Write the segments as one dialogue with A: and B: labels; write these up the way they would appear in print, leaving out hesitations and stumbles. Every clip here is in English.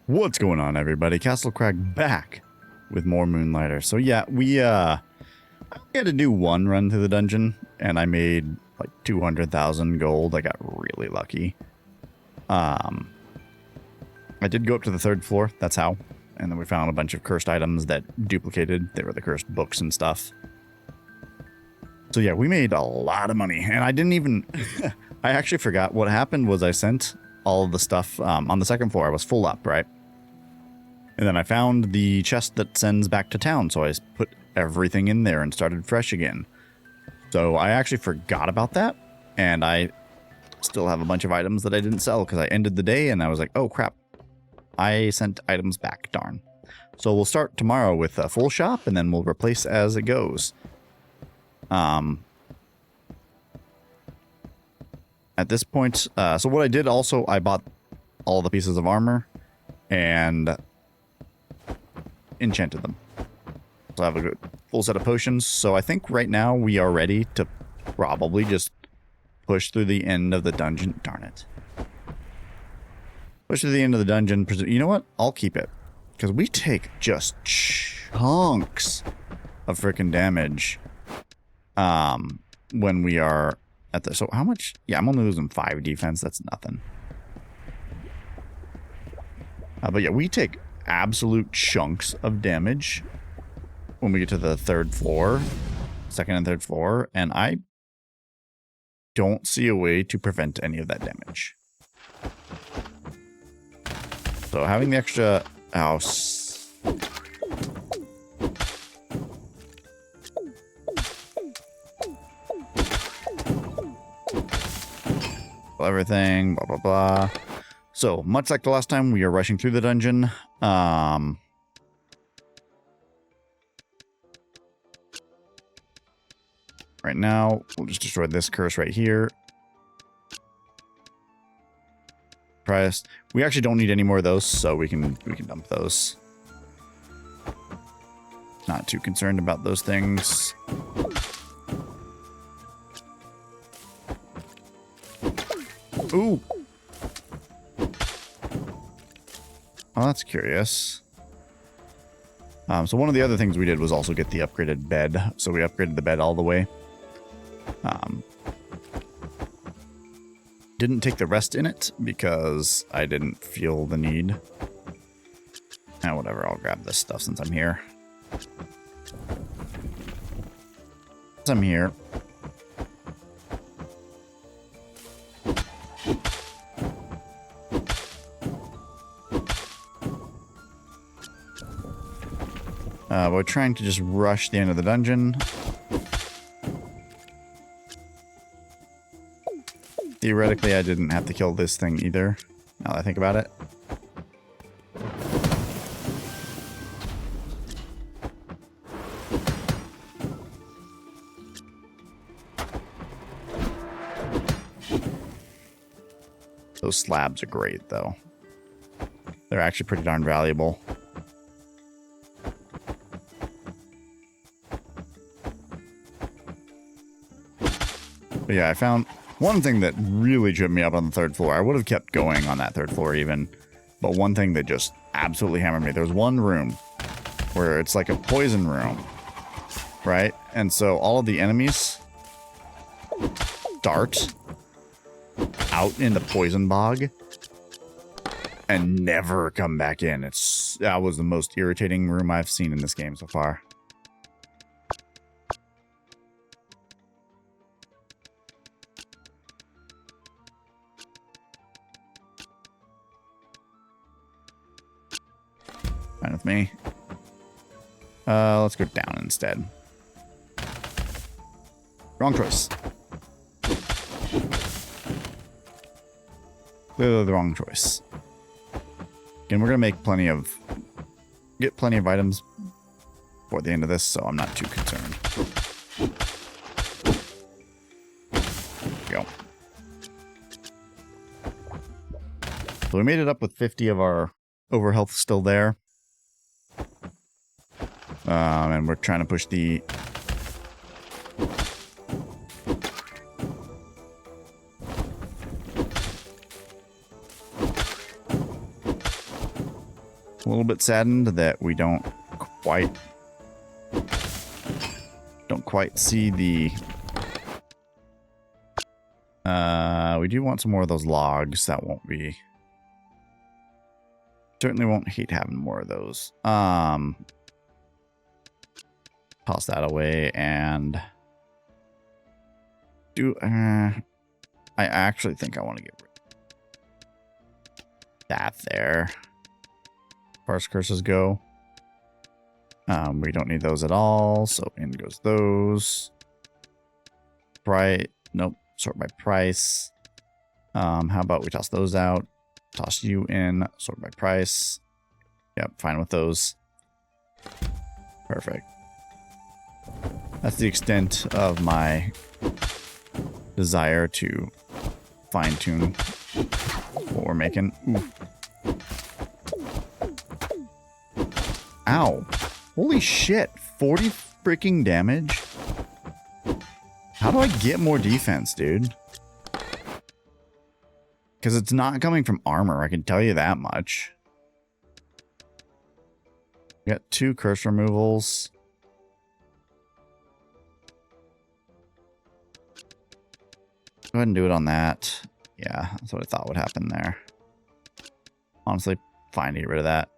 A: What's going on, everybody? CastleCrag back with more Moonlighter. So yeah, we had to do one run through the dungeon, and I made like 200,000 gold. I got really lucky. I did go up to the third floor, that's how. And then we found a bunch of cursed items that duplicated. They were the cursed books and stuff. So yeah, we made a lot of money, and I didn't even... I actually forgot what happened was I sent all of the stuff on the second floor. I was full up, right? And then I found the chest that sends back to town, so I put everything in there and started fresh again. So I actually forgot about that, and I still have a bunch of items that I didn't sell because I ended the day and I was like, oh crap, I sent items back, darn. So we'll start tomorrow with a full shop, and then we'll replace as it goes. At this point, so what I did also, I bought all the pieces of armor and enchanted them. So I have a good full set of potions. So I think right now we are ready to probably just push through the end of the dungeon. Darn it. Push through the end of the dungeon. You know what? I'll keep it. Because we take just chunks of freaking damage when we are at the... So how much? Yeah, I'm only losing 5 defense. That's nothing. But yeah, we take absolute chunks of damage when we get to the third floor, second and third floor, and I don't see a way to prevent any of that damage. So having the extra house... everything, blah, blah, blah. So, much like the last time, we are rushing through the dungeon. Right now, we'll just destroy this curse right here. Price. We actually don't need any more of those, so we can dump those. Not too concerned about those things. Ooh. Oh, that's curious. So one of the other things we did was also get the upgraded bed. So we upgraded the bed all the way. Didn't take the rest in it because I didn't feel the need. Whatever, I'll grab this stuff since I'm here. Since I'm here. We're trying to just rush the end of the dungeon. Theoretically, I didn't have to kill this thing either, now that I think about it. Those slabs are great, though. They're actually pretty darn valuable. But yeah, I found one thing that really tripped me up on the third floor. I would have kept going on that third floor even, but one thing that just absolutely hammered me. There was one room where it's like a poison room, right? And so all of the enemies dart out in the poison bog and never come back in. That was the most irritating room I've seen in this game so far. Fine with me. Let's go down instead. Wrong choice. Clearly the wrong choice. And we're gonna make get plenty of items for the end of this, so I'm not too concerned. Go. So we made it up with 50 of our overhealth still there. And we're trying to push the... A little bit saddened that we don't quite see the... we do want some more of those logs. That won't be... Certainly won't hate having more of those. Toss that away and do... I actually think I want to get rid of that there. As far as curses go. We don't need those at all, so in goes those. Right. Nope. Sort by price. How about we toss those out? Toss you in. Sort by price. Yep, fine with those. Perfect. That's the extent of my desire to fine-tune what we're making. Ooh. Ow. Holy shit. 40 freaking damage? How do I get more defense, dude? Because it's not coming from armor, I can tell you that much. We got 2 curse removals. Go ahead and do it on that. Yeah, that's what I thought would happen there. Honestly, fine to get rid of that.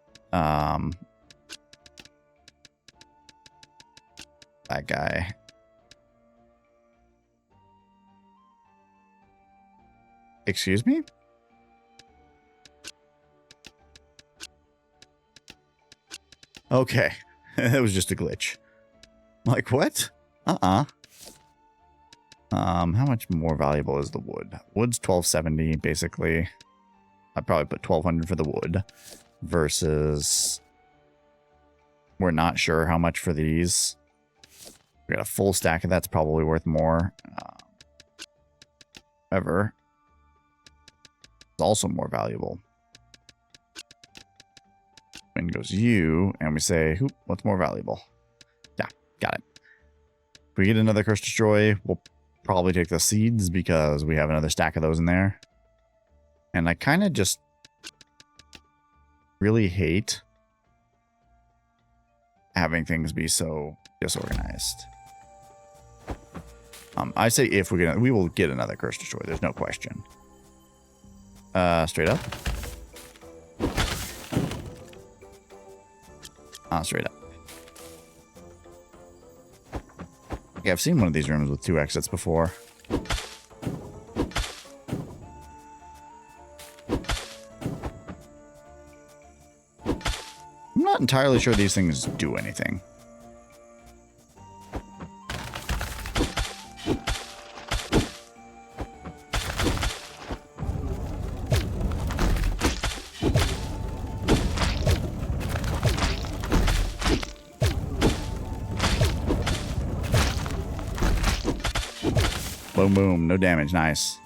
A: That guy. Excuse me? Okay. That was just a glitch. Like, what? How much more valuable is the wood? Wood's 1270, basically. I'd probably put 1200 for the wood. Versus... We're not sure how much for these. We got a full stack of that's probably worth more. However, it's also more valuable. In goes you, and we say, what's more valuable? Yeah, got it. If we get another curse destroy, we'll probably take the seeds because we have another stack of those in there. And I kind of just really hate having things be so disorganized. I say if we will get another curse destroy. There's no question. Straight up. Straight up. Yeah, I've seen one of these rooms with 2 exits before. I'm not entirely sure these things do anything. Boom, boom. No damage. Nice.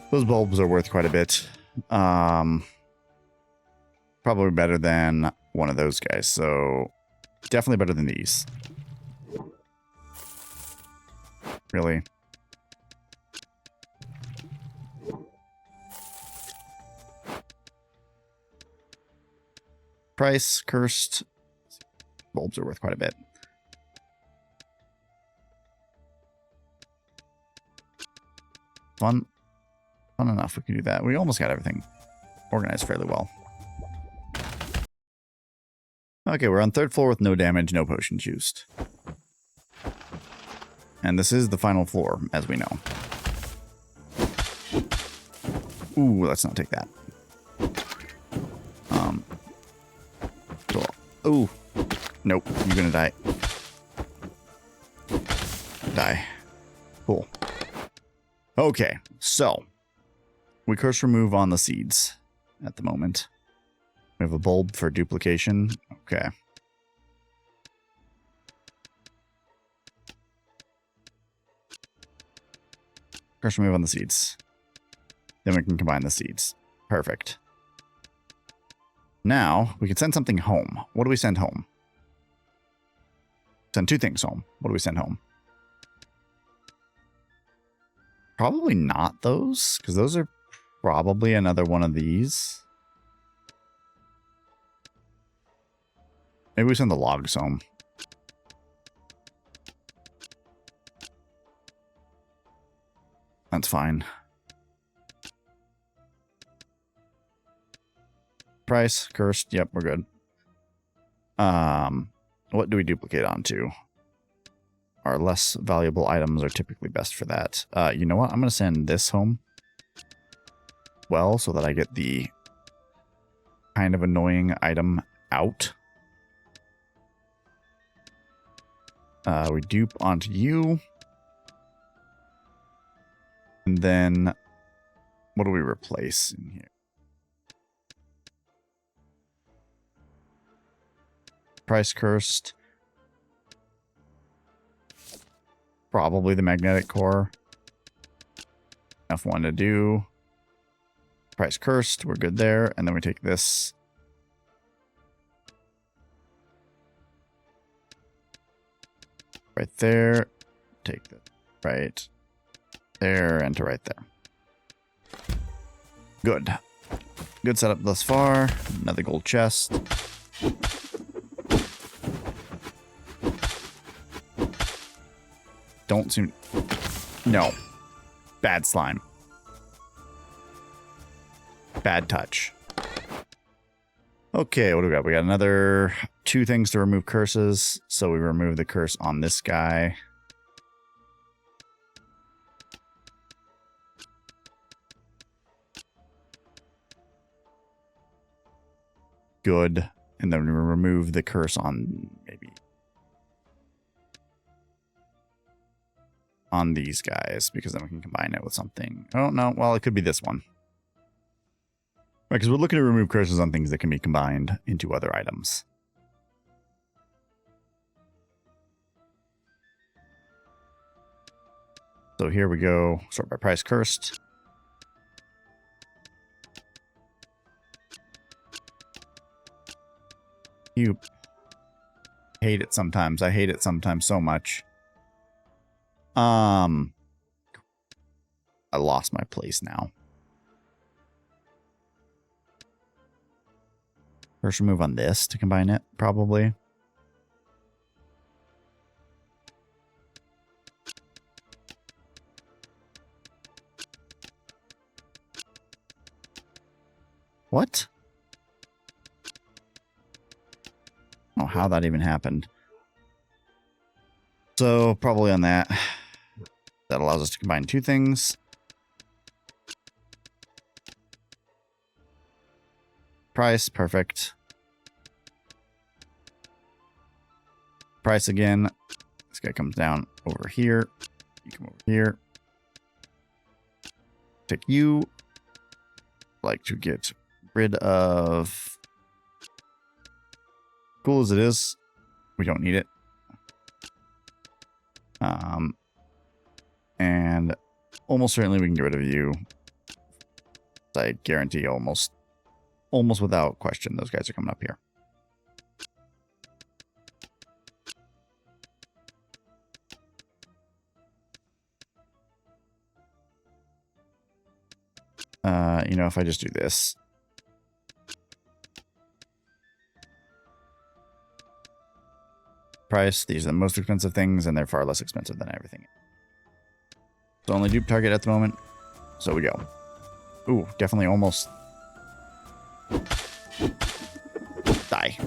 A: Those bulbs are worth quite a bit. Probably better than one of those guys. So definitely better than these. Really. Price, cursed. Bulbs are worth quite a bit. Fun enough. We can do that. We almost got everything organized fairly well. Okay, we're on 3rd floor with no damage, no potions used. And this is the final floor, as we know. Ooh, let's not take that. Cool. Ooh. Nope, you're gonna die. Die. Cool. Okay, so we curse remove on the seeds at the moment. We have a bulb for duplication. Okay. Curse remove on the seeds. Then we can combine the seeds. Perfect. Now we can send something home. What do we send home? Send 2 things home. What do we send home? Probably not those, because those are probably another one of these. Maybe we send the logs home. That's fine. Price, cursed. Yep, we're good. What do we duplicate onto? Our less valuable items are typically best for that. You know what? I'm going to send this home. Well, so that I get the kind of annoying item out. We dupe onto you. And then what do we replace in here? Price cursed. Probably the magnetic core. Enough one to do. Price cursed. We're good there. And then we take this. Right there. Take the right there and to right there. Good. Good setup thus far. Another gold chest. Don't seem... No. Bad slime. Bad touch. Okay, what do we got? We got another 2 things to remove curses. So we remove the curse on this guy. Good. And then we remove the curse on maybe... on these guys, because then we can combine it with something. Oh, no. Well, it could be this one. Right, because we're looking to remove curses on things that can be combined into other items. So here we go. Sort by price cursed. You hate it sometimes. I hate it sometimes so much. I lost my place now. First remove on this to combine it, probably. What? I don't know how that even happened. So probably on that. That allows us to combine 2 things. Price, perfect. Price again. This guy comes down over here. You come over here. Take you. Like to get rid of... Cool as it is, we don't need it. And almost certainly we can get rid of you. I guarantee almost without question, those guys are coming up here. You know, if I just do this. Price, these are the most expensive things, and they're far less expensive than everything. So only dupe target at the moment. So we go. Ooh, definitely almost. Die.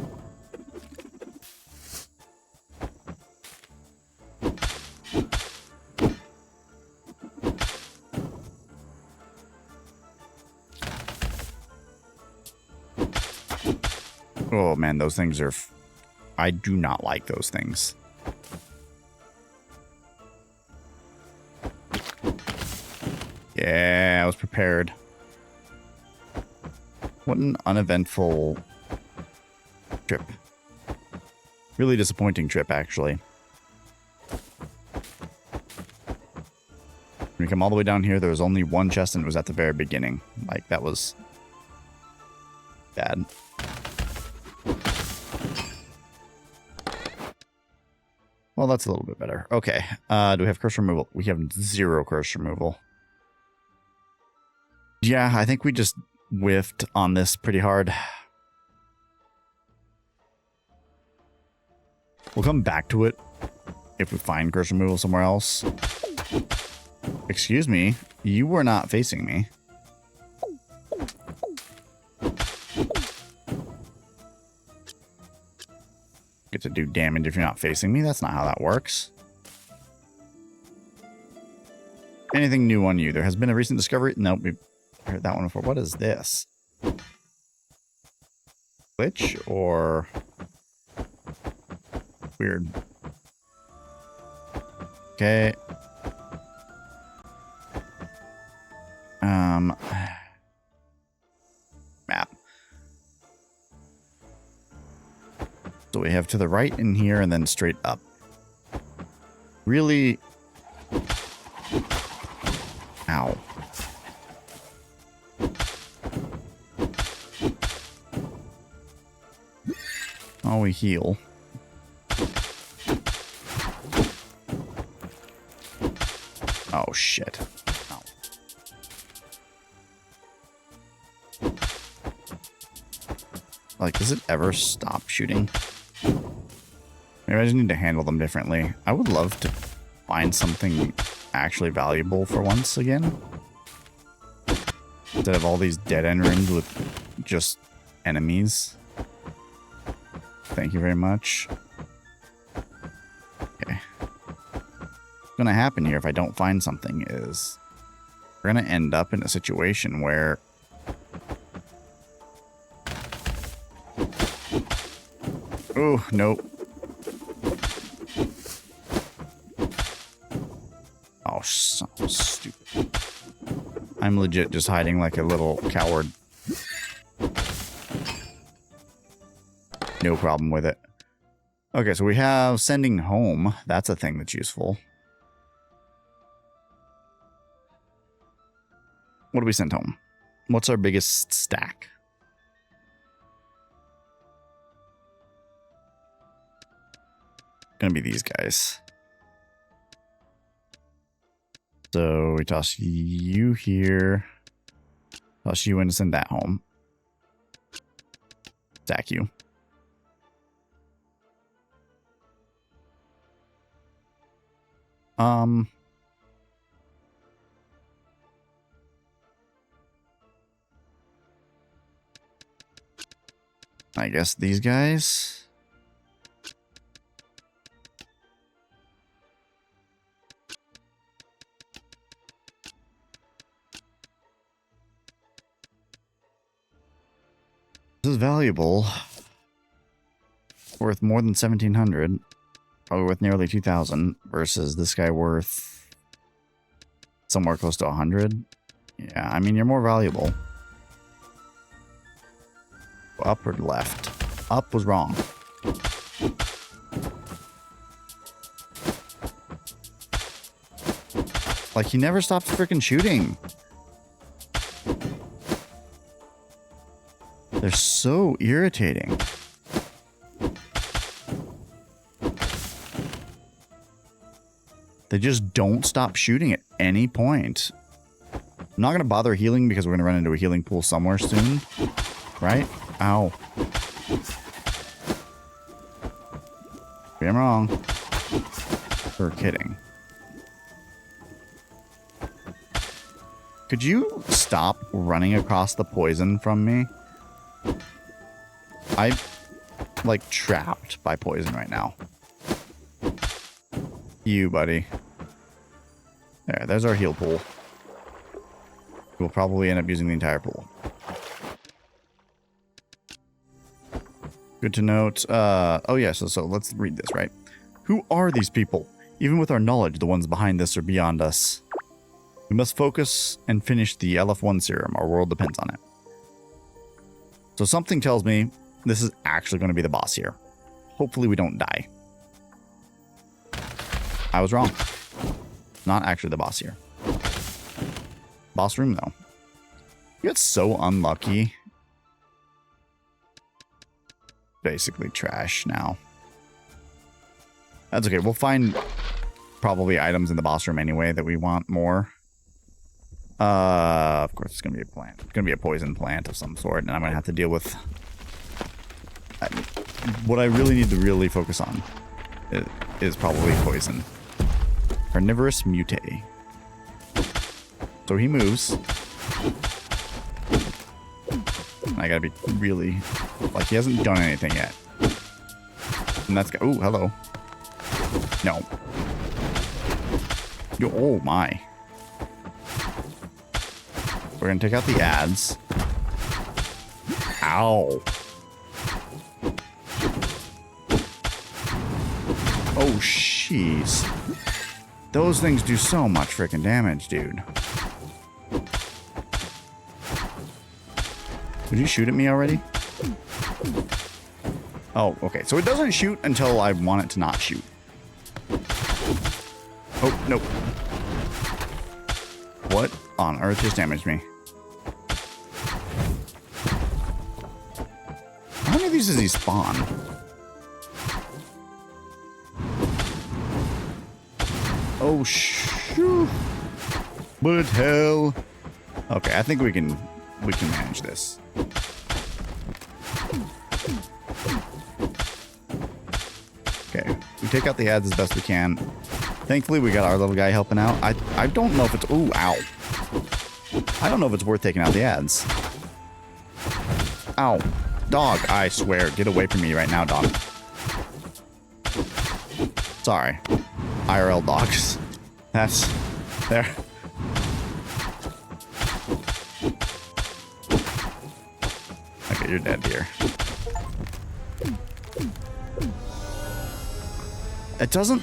A: Oh man, those things are... I do not like those things. Yeah, I was prepared. What an uneventful trip. Really disappointing trip, actually. When we come all the way down here, there was only 1 chest and it was at the very beginning. Like, that was bad. Well, that's a little bit better. Okay. Do we have curse removal? We have 0 curse removal. Yeah, I think we just whiffed on this pretty hard. We'll come back to it if we find curse removal somewhere else. Excuse me, you were not facing me. Get to do damage if you're not facing me. That's not how that works. Anything new on you? There has been a recent discovery. Nope, we've heard that one before. What is this? Glitch or weird? Okay. Map. So we have to the right in here and then straight up. Really? Ow. Oh, we heal. Oh, shit. Oh. Like, does it ever stop shooting? Maybe I just need to handle them differently. I would love to find something actually valuable for once again. Instead of all these dead-end rooms with just enemies. Thank you very much. Okay. What's gonna happen here if I don't find something is we're gonna end up in a situation where oh, nope. Oh, so stupid. I'm legit just hiding like a little coward. No problem with it. Okay, so we have sending home. That's a thing that's useful. What do we send home? What's our biggest stack? Gonna be these guys. So we toss you here. Toss you in to send that home. Stack you. I guess these guys. This is valuable. Worth more than 1,700. Probably worth nearly 2,000 versus this guy worth somewhere close to 100. Yeah, I mean, you're more valuable. Up or left? Up was wrong. Like, he never stops freaking shooting. They're so irritating. They just don't stop shooting at any point. I'm not going to bother healing because we're going to run into a healing pool somewhere soon. Right? Ow. Maybe I'm wrong. We're kidding. Could you stop running across the poison from me? I'm, like, trapped by poison right now. You, buddy. There's our heal pool. We'll probably end up using the entire pool. Good to note. Oh yeah, so let's read this, right? Who are these people? Even with our knowledge, the ones behind this are beyond us. We must focus and finish the LF1 serum. Our world depends on it. So something tells me this is actually going to be the boss here. Hopefully we don't die. I was wrong. Not actually the boss here. Boss room, though. You got so unlucky. Basically trash now. That's okay. We'll find probably items in the boss room anyway that we want more. Of course, it's going to be a plant. It's going to be a poison plant of some sort, and I'm going to have to deal with what I really need to really focus on. is probably poison. Carnivorous Mute. So he moves. I gotta be really... Like, he hasn't done anything yet. And that's... Oh, hello. No. Oh, my. We're gonna take out the ads. Ow. Oh, jeez. Those things do so much freaking damage, dude. Did you shoot at me already? Oh, okay. So it doesn't shoot until I want it to not shoot. Oh, nope. What on earth just damaged me? How many of these does he spawn? Oh, shoot. But hell. Okay, I think we can manage this. Okay, we take out the ads as best we can. Thankfully, we got our little guy helping out. I don't know if it's... Ooh, ow. I don't know if it's worth taking out the ads. Ow. Dog, I swear. Get away from me right now, dog. Sorry. IRL dogs. That's... There. Okay, you're dead here. It doesn't...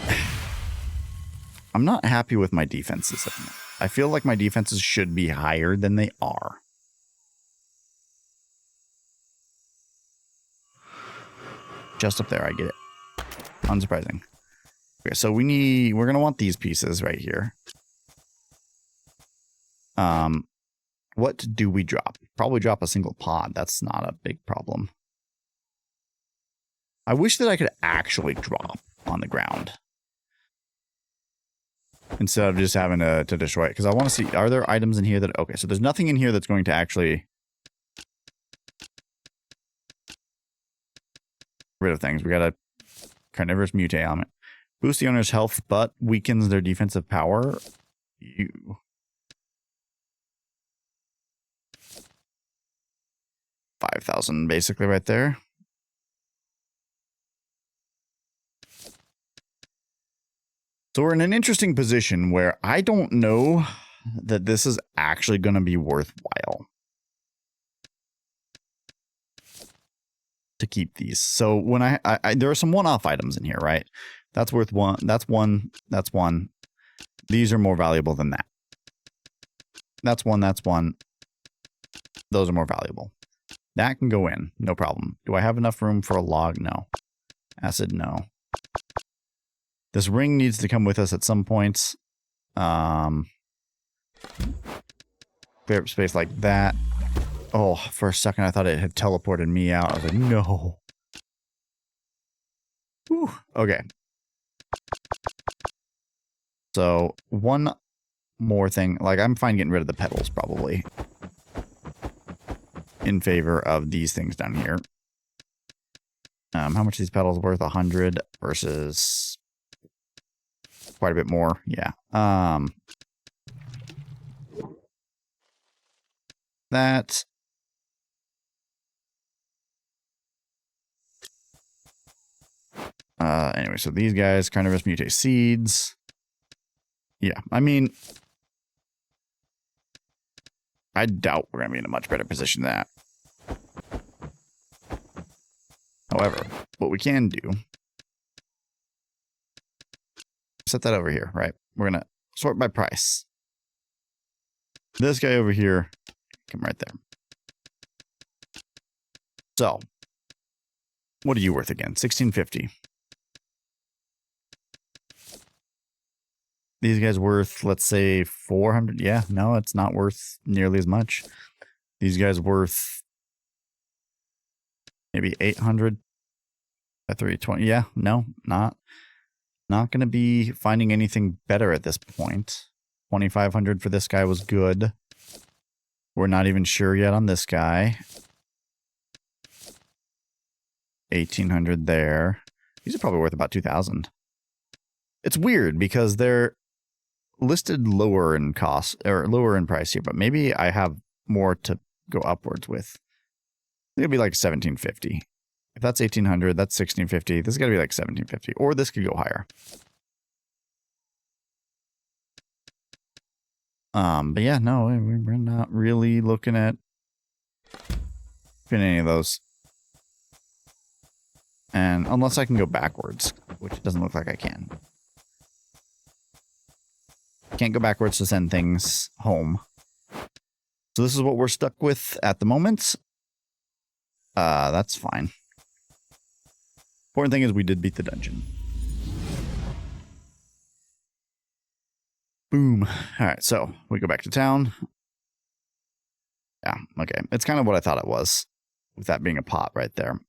A: I'm not happy with my defenses. I feel like my defenses should be higher than they are. Just up there, I get it. Unsurprising. Okay, so we're gonna want these pieces right here. What do we drop? Probably drop a single pod. That's not a big problem. I wish that I could actually drop on the ground instead of just having to destroy it, because I want to see, are there items in here that... Okay, so there's nothing in here that's going to actually rid of things. We got a Carnivorous Mute element. Boost the owner's health, but weakens their defensive power. 5,000 basically right there. So we're in an interesting position where I don't know that this is actually going to be worthwhile to keep these. So when I there are some one-off items in here, right? That's worth one. That's one. That's one. These are more valuable than that. That's one. That's one. Those are more valuable. That can go in. No problem. Do I have enough room for a log? No. Acid? No. This ring needs to come with us at some points. Clear up space like that. Oh, for a second I thought it had teleported me out. I was like, no. Whew. Okay. So, one more thing. Like, I'm fine getting rid of the petals, probably. In favor of these things down here. How much are these petals worth? 100 versus... quite a bit more, yeah. That. Anyway, so these guys, Carnivorous Mute seeds. Yeah, I mean, I doubt we're going to be in a much better position than that. However, what we can do, set that over here, right? We're going to sort by price. This guy over here, come right there. So, what are you worth again? 1650. These guys worth, let's say, 400. Yeah, no, it's not worth nearly as much. These guys worth maybe 800 at 320. Yeah, no, not going to be finding anything better at this point. 2,500 for this guy was good. We're not even sure yet on this guy. 1,800 there. These are probably worth about 2,000. It's weird because they're listed lower in cost or lower in price here, but maybe I have more to go upwards with. It'll be like 1750. If that's 1800, that's 1650. This is got to be like 1750, or this could go higher. But yeah, no, we're not really looking at any of those. And unless I can go backwards, which it doesn't look like I can. Can't go backwards to send things home. So this is what we're stuck with at the moment. That's fine. Important thing is we did beat the dungeon. Boom. All right, so we go back to town. Yeah, okay. It's kind of what I thought it was, with that being a pot right there.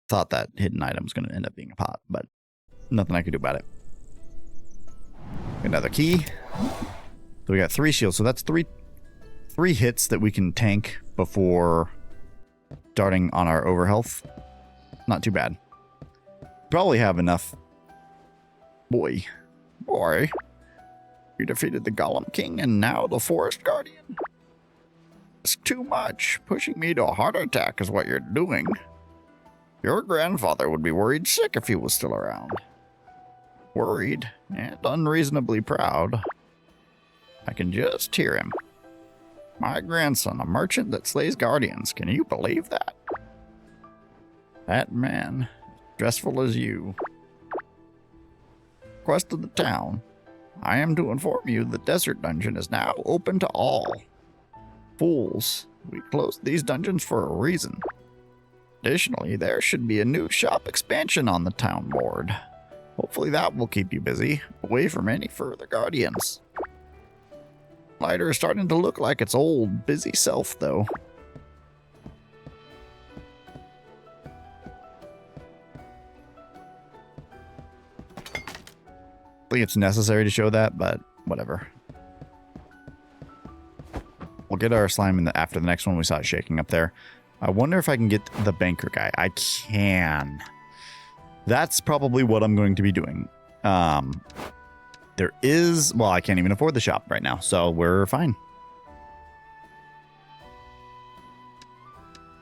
A: Thought that hidden item was going to end up being a pot, but nothing I could do about it. Another key. So we got 3 shields, so that's three hits that we can tank before starting on our overhealth. Not too bad. Probably have enough. Boy, you defeated the Golem King and now the Forest Guardian. It's too much. Pushing me to a heart attack is what you're doing. Your grandfather would be worried sick if he was still around. Worried and unreasonably proud. I can just hear him. My grandson, a merchant that slays guardians. Can you believe that? That man, stressful as you. Quest of the town. I am to inform you the desert dungeon is now open to all. Fools, we closed these dungeons for a reason. Additionally, there should be a new shop expansion on the town board. Hopefully that will keep you busy, away from any further guardians. Moonlighter is starting to look like its old, busy self, though. I think it's necessary to show that, but whatever. We'll get our slime after the next one. We saw it shaking up there. I wonder if I can get the banker guy. I can. That's probably what I'm going to be doing. There is... Well, I can't even afford the shop right now, so we're fine.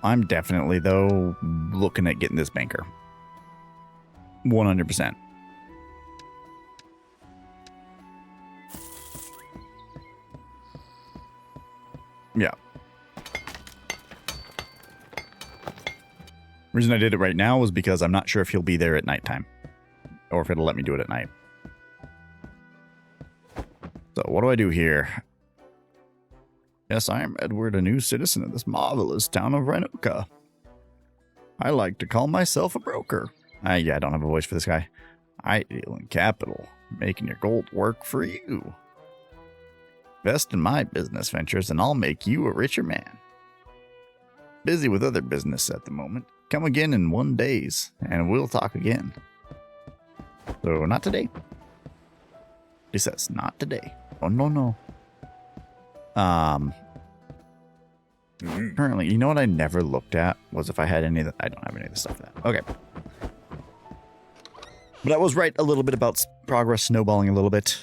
A: I'm definitely, though, looking at getting this banker. 100%. Yeah. Reason I did it right now was because I'm not sure if he'll be there at nighttime. Or if it'll let me do it at night. So what do I do here? Yes, I am Edward, a new citizen of this marvelous town of Renuka. I like to call myself a broker. Yeah, I don't have a voice for this guy. I deal in capital, making your gold work for you. Invest in my business ventures and I'll make you a richer man. Busy with other business at the moment. Come again in 1 day, and we'll talk again. So, not today. He says, not today. Oh, no. Currently, you know what I never looked at was if I had any of that. I don't have any of the stuff for that. Okay. But I was right a little bit about progress snowballing a little bit.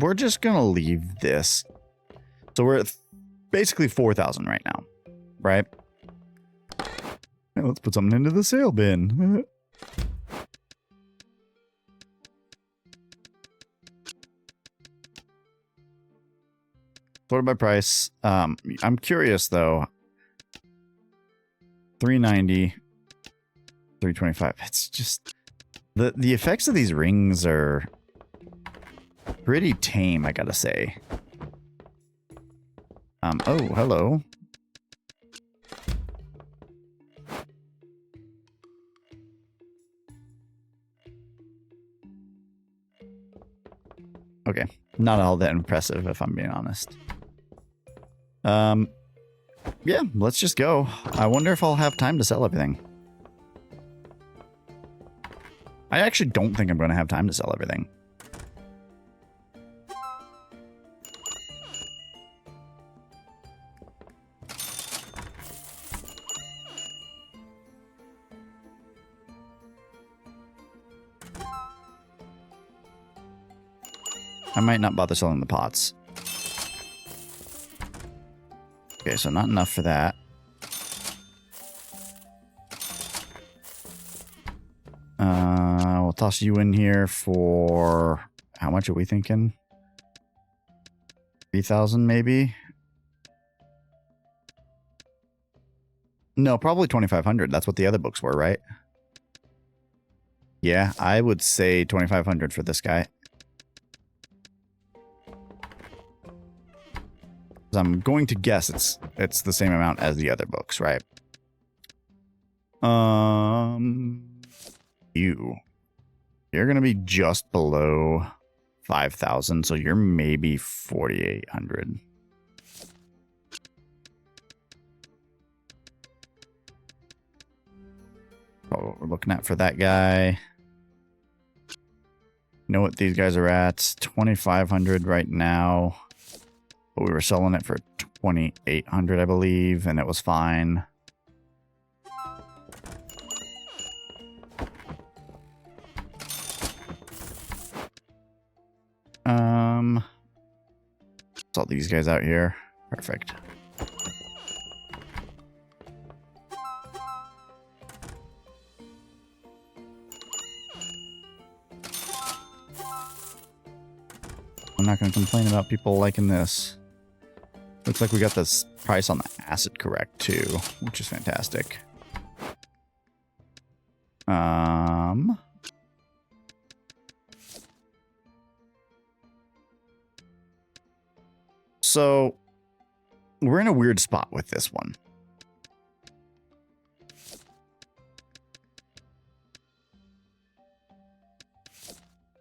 A: We're just going to leave this. So we're at basically 4,000 right now, right? Hey, let's put something into the sale bin. Sorted by price. I'm curious though. 390, 325. It's just the effects of these rings are pretty tame, I gotta say. Oh, hello. Okay, not all that impressive if I'm being honest. Yeah, let's just go. I wonder if I'll have time to sell everything. I actually don't think I'm going to have time to sell everything. I might not bother selling the pots. Okay, so not enough for that. We'll toss you in here for... How much are we thinking? 3,000 maybe? No, probably 2,500. That's what the other books were, right? Yeah, I would say 2,500 for this guy. I'm going to guess it's the same amount as the other books, right? You're gonna be just below 5,000, so you're maybe 4,800. What we're looking at for that guy. Know what these guys are at? 2,500 right now. But we were selling it for 2,800, I believe, and it was fine. Salt these guys out here. Perfect. I'm not going to complain about people liking this. Looks like we got this price on the acid correct too, which is fantastic. So we're in a weird spot with this one.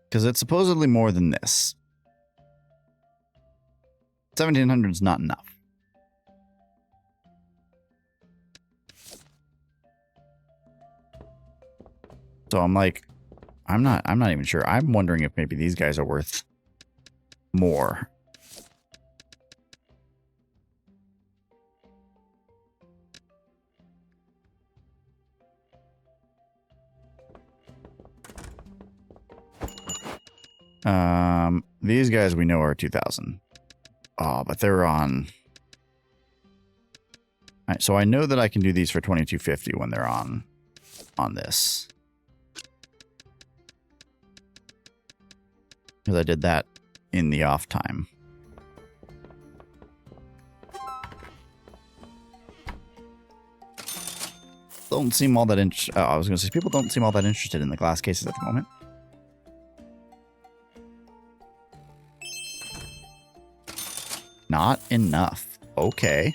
A: Because it's supposedly more than this. 1,700 is not enough. So I'm like, I'm not even sure. I'm wondering if maybe these guys are worth more. These guys we know are 2,000. Oh, but they're on. All right, so I know that I can do these for 2,250 when they're on this. Because I did that in the off time. Don't seem all that I was going to say, people don't seem all that interested in the glass cases at the moment. Not enough. Okay.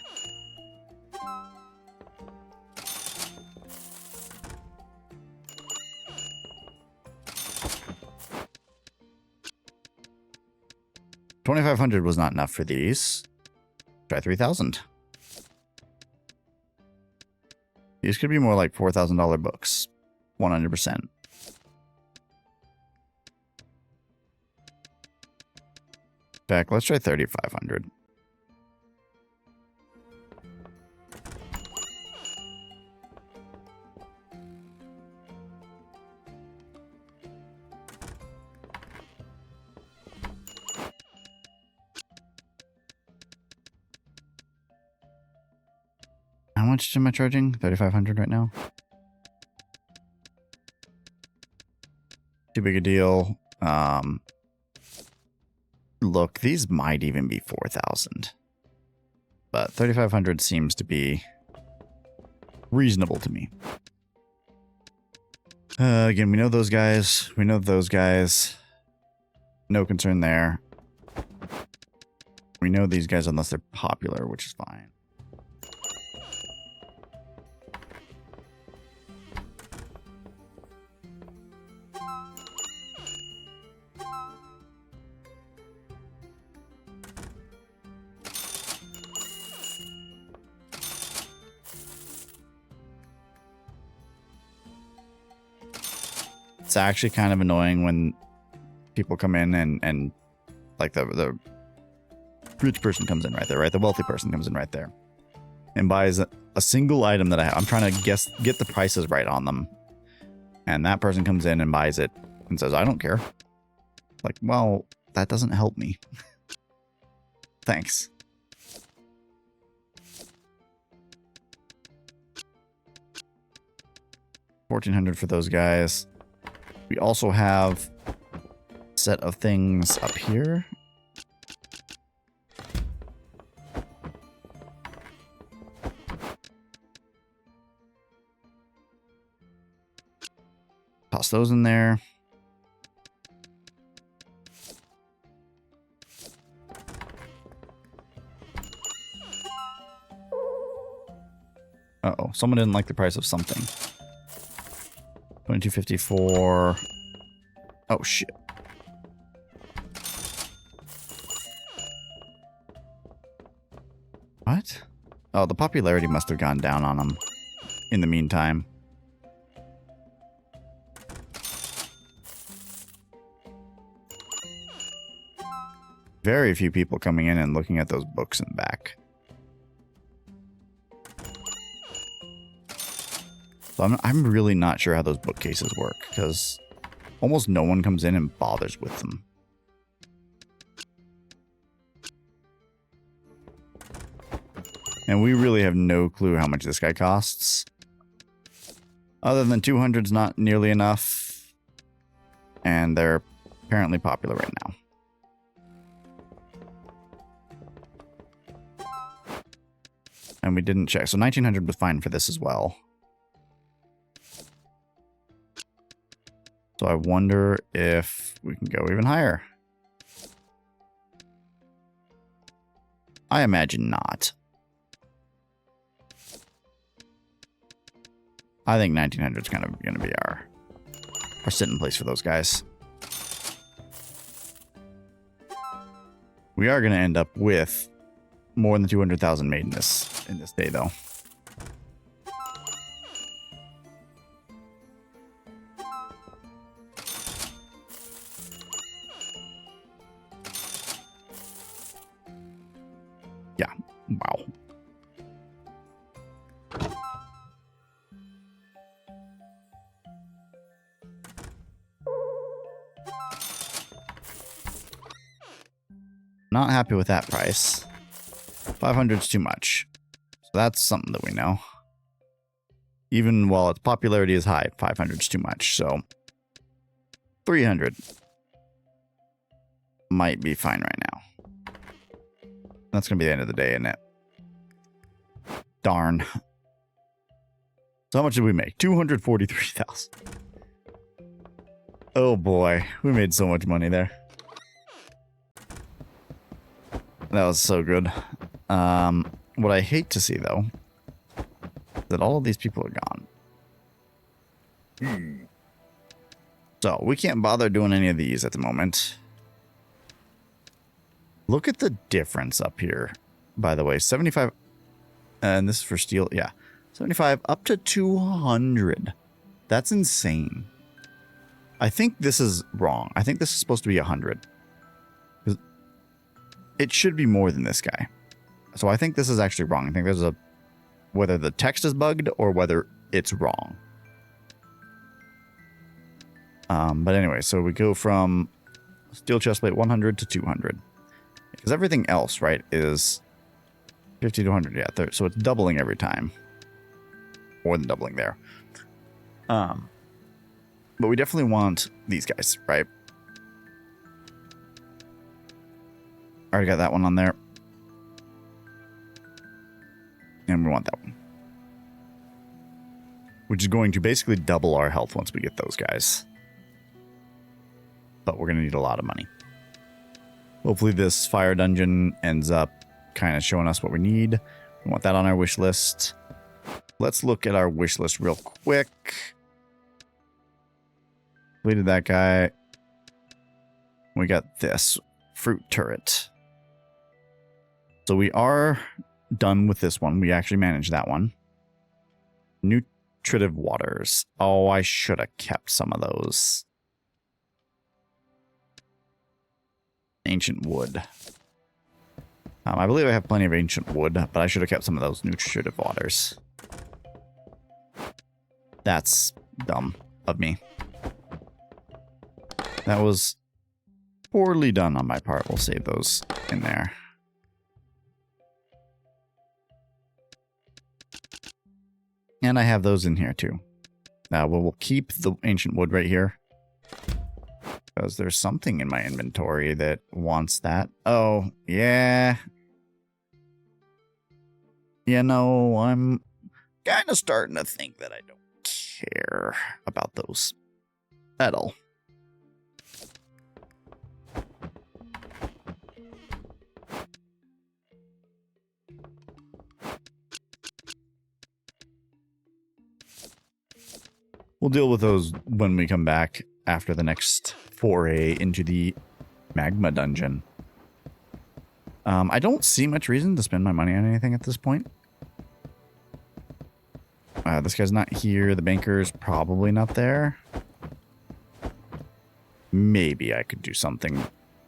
A: $2,500 was not enough for these. Try 3,000. These could be more like $4,000 books. 100%. Back, let's try 3,500. How much am I charging? 3,500 right now. Too big a deal. Look, these might even be 4,000. But 3,500 seems to be reasonable to me. Again, we know those guys. We know those guys. No concern there. We know these guys unless they're popular, which is fine. It's actually kind of annoying when people come in and like the rich person comes in right there, right? The wealthy person comes in right there and buys a single item that I'm trying to get the prices right on them. And that person comes in and buys it and says, I don't care. Like, well, that doesn't help me. Thanks. $1,400 for those guys. We also have a set of things up here. Toss those in there. Uh-oh, someone didn't like the price of something. 2254. Oh, shit. What? Oh, the popularity must have gone down on them in the meantime. Very few people coming in and looking at those books in the back. So I'm really not sure how those bookcases work, because almost no one comes in and bothers with them. And we really have no clue how much this guy costs. Other than 200's not nearly enough. And they're apparently popular right now. And we didn't check. So 1900 was fine for this as well. So I wonder if we can go even higher. I imagine not. I think 1900 is kind of going to be our sit in place for those guys. We are going to end up with more than 200,000 made in this day, though. Yeah. Wow. Not happy with that price. 500's too much. So that's something that we know. Even while its popularity is high, 500's too much. So 300 might be fine right now. That's going to be the end of the day, isn't it? Darn. So how much did we make? 243,000. Oh boy, we made so much money there. That was so good. What I hate to see, though, is that all of these people are gone. So we can't bother doing any of these at the moment. Look at the difference up here, by the way. 75, and this is for steel. Yeah, 75 up to 200. That's insane. I think this is wrong. I think this is supposed to be 100. It should be more than this guy. So I think this is actually wrong. I think there's whether the text is bugged or whether it's wrong. But anyway, so we go from steel chestplate 100 to 200. Because everything else, right, is 50 to 100. Yeah, so it's doubling every time. More than doubling there. But we definitely want these guys, right? Already got that one on there. And we want that one. Which is going to basically double our health once we get those guys. But we're going to need a lot of money. Hopefully this fire dungeon ends up kind of showing us what we need. We want that on our wish list. Let's look at our wish list real quick. Completed that guy. We got this fruit turret. So we are done with this one. We actually managed that one. Nutritive waters. Oh, I should have kept some of those. Ancient wood. I believe I have plenty of ancient wood, but I should have kept some of those nutritive waters. That's dumb of me. That was Poorly done on my part. We'll save those in there. And I have those in here too. Now we'll keep the ancient wood right here, because there's something in my inventory that wants that. Oh, yeah. You know, I'm kind of starting to think that I don't care about those at all. We'll deal with those when we come back after the next foray into the magma dungeon. I don't see much reason to spend my money on anything at this point. This guy's not here. The banker's probably not there. Maybe I could do something.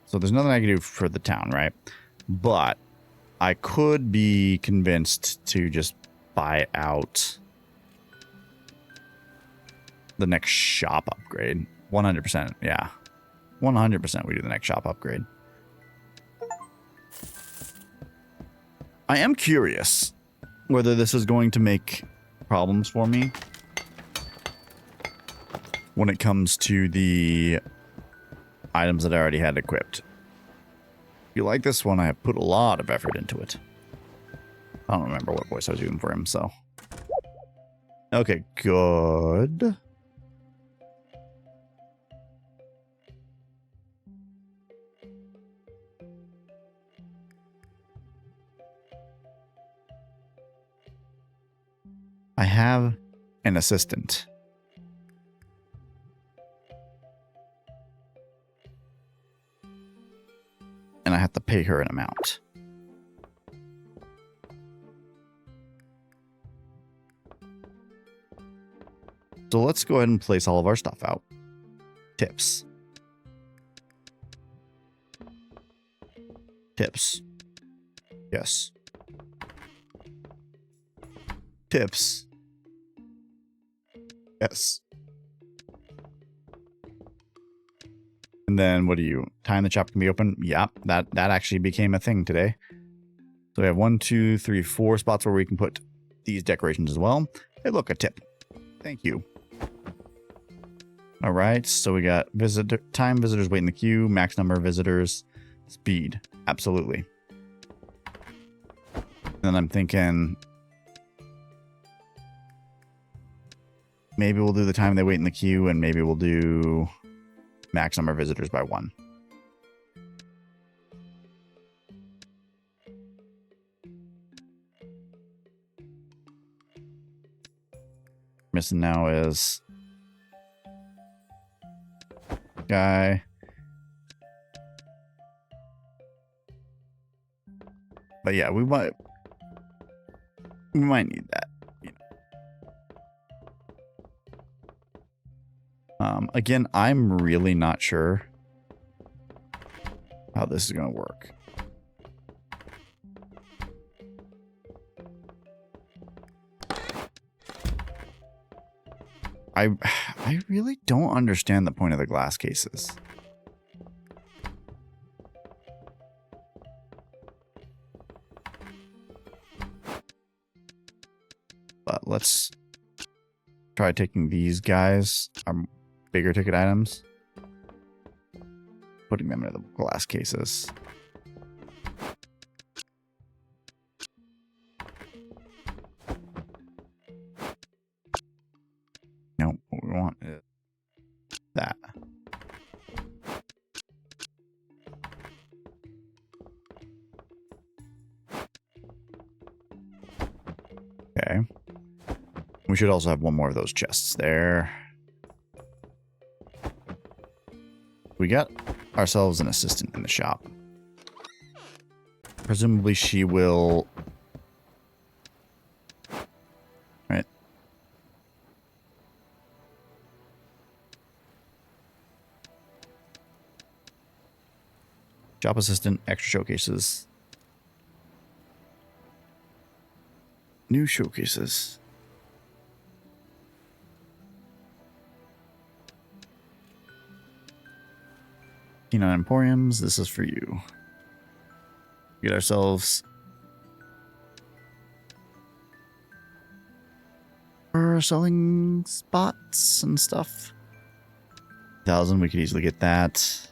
A: So there's nothing I can do for the town, right? But I could be convinced to just buy out the next shop upgrade. 100%, yeah. 100% we do the next shop upgrade. I am curious whether this is going to make problems for me when it comes to the items that I already had equipped. If you like this one, I have put a lot of effort into it. I don't remember what voice I was using for him, so. Okay, good. I have an assistant. And I have to pay her an amount. So let's go ahead and place all of our stuff out. Tips. Tips. Yes. Tips. Yes. And then what do you... Time the shop can be open? Yeah, that actually became a thing today. So we have 1, 2, 3, 4 spots where we can put these decorations as well. Hey, look, a tip. Thank you. All right, so we got time visitors wait in the queue, max number of visitors, speed. Absolutely. And then I'm thinking... Maybe we'll do the time they wait in the queue, and maybe we'll do max number of visitors by 1. Missing now is guy. But yeah, we might need that. Again, I'm really not sure how this is going to work. I really don't understand the point of the glass cases. But let's try taking these guys, our bigger ticket items, putting them into the glass cases. No, what we want is that. Okay. We should also have one more of those chests there. We got ourselves an assistant in the shop. Presumably she will... Right. Shop assistant, extra showcases. New showcases. Canine Emporiums, this is for you. Get ourselves our selling spots and stuff. 1,000, we could easily get that.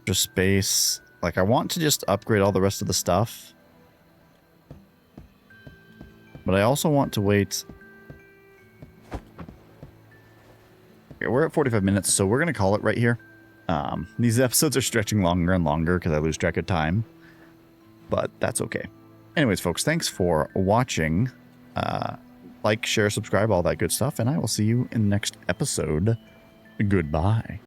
A: Just space. Like, I want to just upgrade all the rest of the stuff. But I also want to wait. Okay, we're at 45 minutes, so we're going to call it right here. These episodes are stretching longer and longer because I lose track of time. But that's okay. Anyways, folks, thanks for watching. Like, share, subscribe, all that good stuff. And I will see you in the next episode. Goodbye.